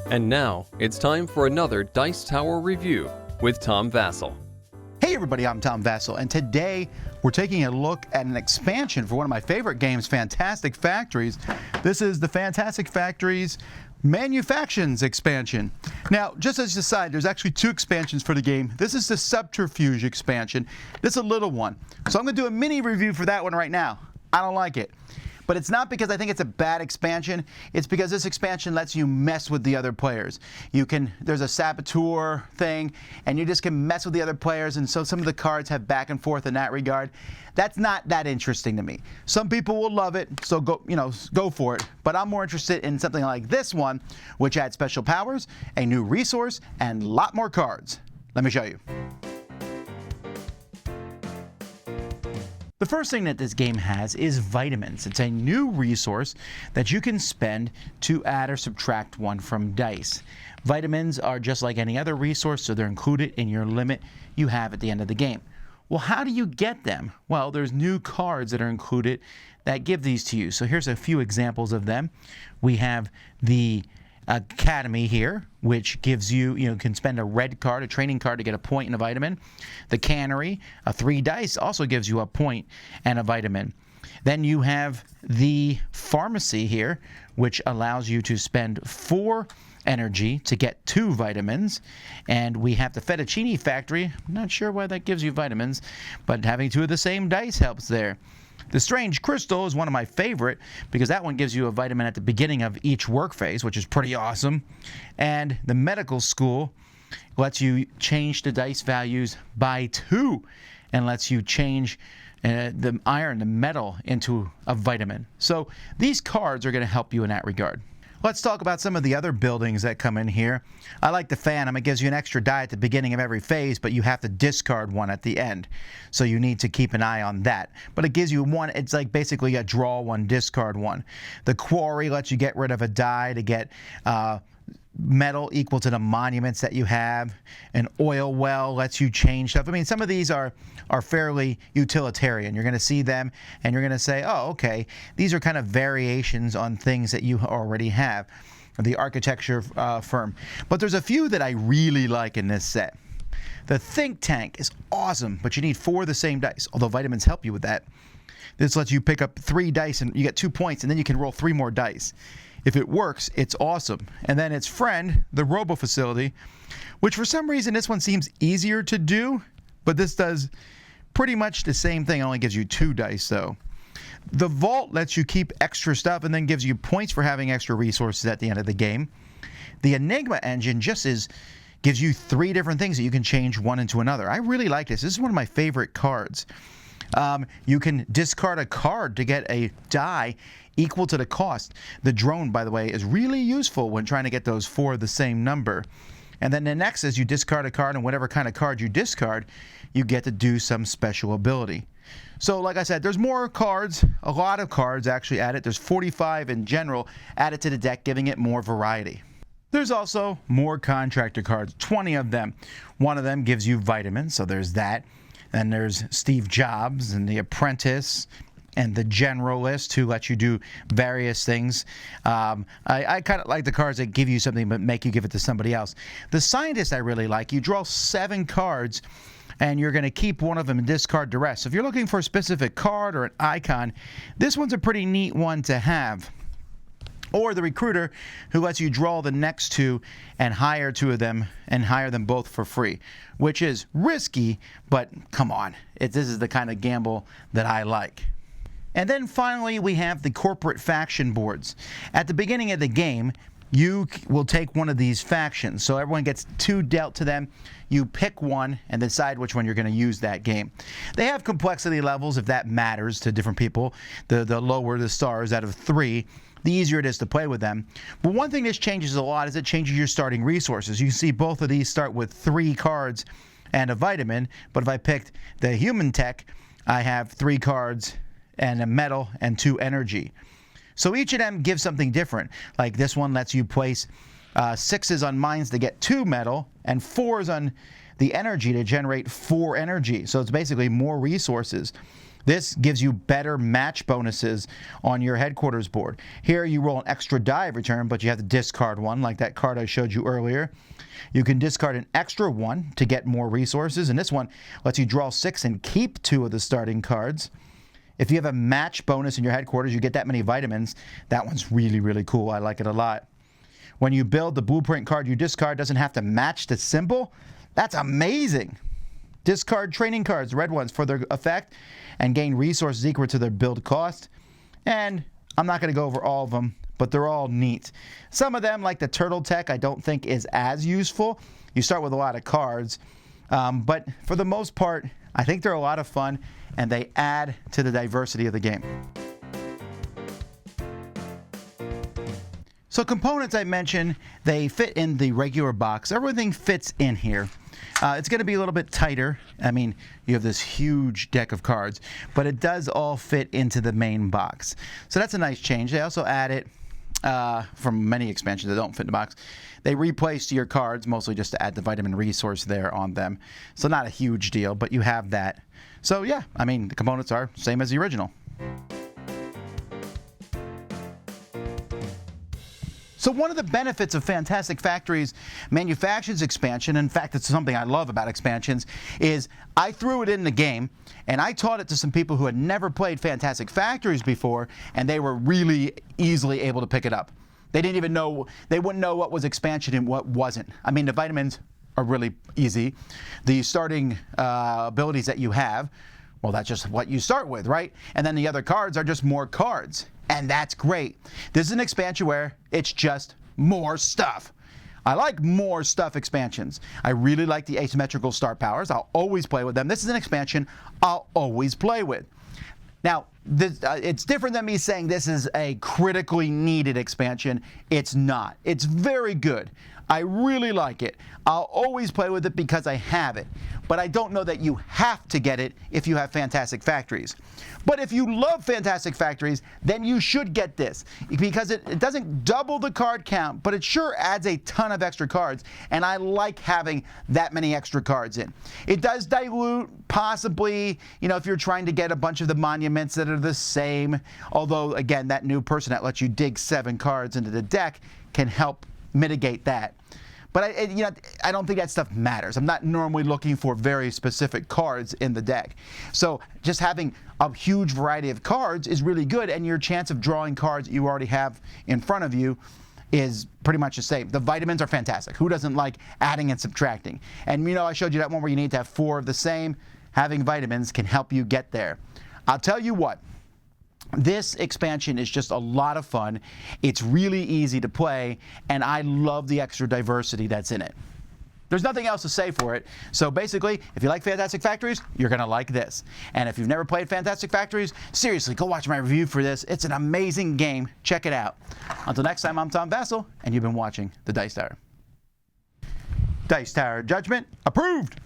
And now, it's time for another Dice Tower review with Tom Vasel. Hey everybody, I'm Tom Vasel, and today we're taking a look at an expansion for one of my favorite games, Fantastic Factories. This is the Fantastic Factories Manufactions expansion. Now, just as a side, there's actually two expansions for the game. This is the Subterfuge expansion. This is a little one. So I'm going to do a mini review for that one right now. I don't like it. But it's not because I think it's a bad expansion. It's because this expansion lets you mess with the other players. There's a saboteur thing, and you just can mess with the other players, and so some of the cards have back and forth in that regard. That's not that interesting to me. Some people will love it, so go for it. But I'm more interested in something like this one, which adds special powers, a new resource, and a lot more cards. Let me show you. The first thing that this game has is vitamins. It's a new resource that you can spend to add or subtract one from dice. Vitamins are just like any other resource, so they're included in your limit you have at the end of the game. Well, how do you get them? Well, there's new cards that are included that give these to you. So here's a few examples of them. We have the Academy here, which gives you can spend a red card, a training card, to get a point and a vitamin. The Cannery, a 3 dice, also gives you a point and a vitamin. Then you have the Pharmacy here, which allows you to spend 4 energy to get 2 vitamins. And we have the Fettuccine Factory. I'm not sure why that gives you vitamins, but having 2 of the same dice helps there. The Strange Crystal is one of my favorite because that one gives you a vitamin at the beginning of each work phase, which is pretty awesome. And the Medical School lets you change the dice values by 2 and lets you change the iron, the metal, into a vitamin. So these cards are going to help you in that regard. Let's talk about some of the other buildings that come in here. I like the Phantom. It gives you an extra die at the beginning of every phase, but you have to discard one at the end. So you need to keep an eye on that. But it gives you one, it's like basically a draw one, discard one. The Quarry lets you get rid of a die to get metal equal to the monuments that you have. An oil well lets you change stuff. I mean, some of these are fairly utilitarian. You're going to see them and you're going to say, oh, okay, these are kind of variations on things that you already have. The architecture firm. But there's a few that I really like in this set. The Think Tank is awesome, but you need 4 of the same dice, although vitamins help you with that. This lets you pick up 3 dice and you get 2 points, and then you can roll 3 more dice. If it works, it's awesome. And then its friend, the Robo Facility, which for some reason this one seems easier to do, but this does pretty much the same thing. It only gives you 2 dice though. The Vault lets you keep extra stuff and then gives you points for having extra resources at the end of the game. The Enigma Engine gives you 3 different things that you can change one into another. I really like this. This is one of my favorite cards. You can discard a card to get a die equal to the cost. The Drone, by the way, is really useful when trying to get those 4 of the same number. And then the next is you discard a card, and whatever kind of card you discard, you get to do some special ability. So like I said, there's more cards, a lot of cards actually added. There's 45 in general added to the deck, giving it more variety. There's also more contractor cards, 20 of them. One of them gives you vitamins, so there's that. Then there's Steve Jobs and the Apprentice and the Generalist, who lets you do various things. I kind of like the cards that give you something but make you give it to somebody else. The Scientist I really like. You draw 7 cards and you're going to keep one of them and discard the rest. So if you're looking for a specific card or an icon, this one's a pretty neat one to have. Or the Recruiter, who lets you draw the next 2 and hire 2 of them and hire them both for free, which is risky, but come on, this is the kind of gamble that I like. And then finally, we have the Corporate Faction boards. At the beginning of the game, you will take one of these factions. So everyone gets 2 dealt to them. You pick one and decide which one you're going to use that game. They have complexity levels, if that matters to different people. The lower the stars out of 3, the easier it is to play with them. But one thing this changes a lot is it changes your starting resources. You see both of these start with 3 cards and a vitamin. But if I picked the Human Tech, I have 3 cards and a metal and 2 energy. So each of them gives something different. Like this one lets you place 6s on mines to get 2 metal and 4s on the energy to generate 4 energy. So it's basically more resources. This gives you better match bonuses on your headquarters board. Here you roll an extra die every turn, but you have to discard one, like that card I showed you earlier. You can discard an extra one to get more resources, and this one lets you draw 6 and keep 2 of the starting cards. If you have a match bonus in your headquarters, you get that many vitamins. That one's really, really cool. I like it a lot. When you build, the blueprint card you discard doesn't have to match the symbol. That's amazing. Discard training cards, red ones, for their effect and gain resources equal to their build cost. And I'm not going to go over all of them, but they're all neat. Some of them, like the turtle tech, I don't think is as useful. You start with a lot of cards, but for the most part, I think they're a lot of fun, and they add to the diversity of the game. So components I mentioned, they fit in the regular box. Everything fits in here. It's going to be a little bit tighter. I mean, you have this huge deck of cards, but it does all fit into the main box. So that's a nice change. They also add it from many expansions that don't fit in the box. They replaced your cards, mostly just to add the vitamin resource there on them. So not a huge deal, but you have that. So yeah, I mean, the components are same as the original. So one of the benefits of Fantastic Factories Manufactions expansion, in fact it's something I love about expansions, is I threw it in the game and I taught it to some people who had never played Fantastic Factories before, and they were really easily able to pick it up. They didn't even know, they wouldn't know what was expansion and what wasn't. I mean, the vitamins are really easy. The starting abilities that you have, well, that's just what you start with, right? And then the other cards are just more cards. And that's great. This is an expansion where it's just more stuff. I like more stuff expansions. I really like the asymmetrical star powers. I'll always play with them. This is an expansion I'll always play with. Now, it's different than me saying this is a critically needed expansion. It's not. It's very good. I really like it. I'll always play with it because I have it. But I don't know that you have to get it if you have Fantastic Factories. But if you love Fantastic Factories, then you should get this, because it doesn't double the card count, but it sure adds a ton of extra cards, and I like having that many extra cards in. It does dilute, possibly, you know, if you're trying to get a bunch of the monuments that are the same, although, again, that new person that lets you dig 7 cards into the deck can help mitigate that. But I don't think that stuff matters. I'm not normally looking for very specific cards in the deck. So just having a huge variety of cards is really good, and your chance of drawing cards you already have in front of you is pretty much the same. The vitamins are fantastic. Who doesn't like adding and subtracting? And you know, I showed you that one where you need to have 4 of the same. Having vitamins can help you get there. I'll tell you what. This expansion is just a lot of fun. It's really easy to play, and I love the extra diversity that's in it. There's nothing else to say for it. So basically, if you like Fantastic Factories, you're going to like this. And if you've never played Fantastic Factories, seriously, go watch my review for this. It's an amazing game. Check it out. Until next time, I'm Tom Vasel, and you've been watching The Dice Tower. Dice Tower Judgment approved!